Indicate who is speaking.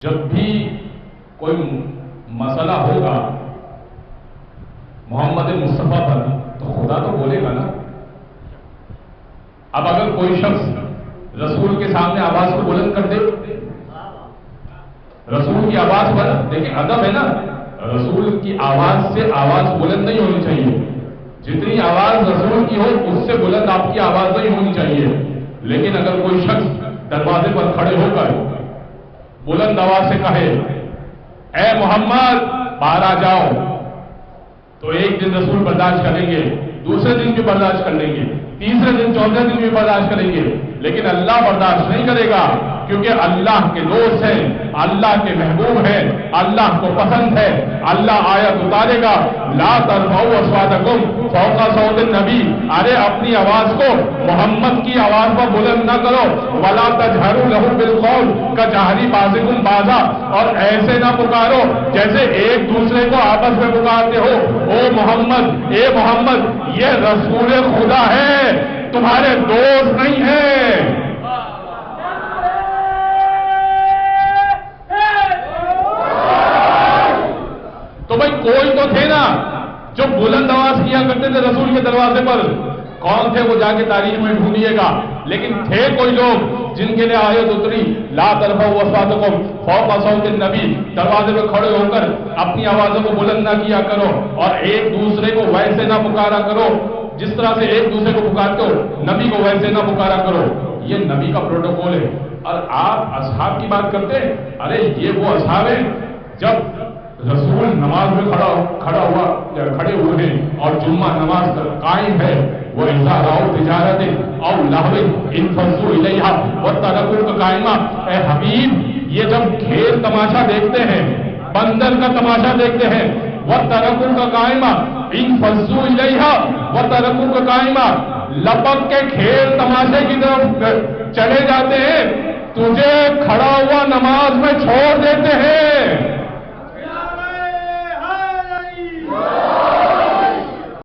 Speaker 1: جب بھی کوئی مسئلہ ہوگا محمد مصطفیٰ پر تو خدا تو بولے گا نا۔ اب اگر کوئی شخص رسول کے سامنے آواز کو بلند کر دے، رسول کی آواز پر دیکھیں ادب ہے نا، رسول کی آواز سے آواز بلند نہیں ہونی چاہیے، جتنی آواز رسول کی ہو اس سے بلند آپ کی آواز نہیں ہونی چاہیے۔ لیکن اگر کوئی شخص دروازے پر کھڑے ہو کر بلند آواز سے کہے اے محمد باہر آ جاؤ، تو ایک دن رسول برداشت کریں گے، دوسرے دن بھی برداشت کر لیں گے، تیسرے دن چوتھے دن بھی برداشت کریں گے، لیکن اللہ برداشت نہیں کرے گا، کیونکہ اللہ کے دوست ہیں، اللہ کے محبوب ہیں، اللہ کو پسند ہے۔ اللہ آیت اتارے گا لا ترفعوا اصواتکم فوق صوت النبی، ارے اپنی آواز کو محمد کی آواز پر بلند نہ کرو، ولا تجہروا لہ بالقول کجہر بعضکم بعضا، اور ایسے نہ پکارو جیسے ایک دوسرے کو آپس میں پکارتے ہو، او محمد اے محمد، یہ رسول خدا ہے، تمہارے دوست نہیں ہے۔ تو بھائی کوئی تو تھے نا جو بلند آواز کیا کرتے تھے رسول کے دروازے پر، کون تھے وہ جا کے تاریخ میں ڈھونڈیے گا، لیکن تھے کوئی لوگ جن کے لیے آیت اتری لا ترفعوا اصواتکم فوق صوت النبی، دروازے پہ کھڑے ہو کر اپنی آوازوں کو بلند نہ کیا کرو اور ایک دوسرے کو ویسے نہ پکارا کرو جس طرح سے ایک دوسرے کو پکارتے ہو، نبی کو ویسے نہ پکارا کرو، یہ نبی کا پروٹوکول ہے۔ اور آپ اصحاب کی بات کرتے ہیں، ارے یہ وہ اصحاب ہیں جب رسول نماز میں کھڑے ہوئے ہیں اور جمعہ نماز قائم ہے، وہ اذا رأوا تجارت او لہو انفضوا الیہا وترکوک قائما، اے حبیب یہ جب کھیل تماشا دیکھتے ہیں، بندر کا تماشا دیکھتے ہیں، وترکوک قائما انفضوا الیہا وترکوک قائما، لپک کے کھیل تماشے کی طرف چلے جاتے ہیں، تجھے کھڑا ہوا نماز میں چھوڑ دیتے ہیں۔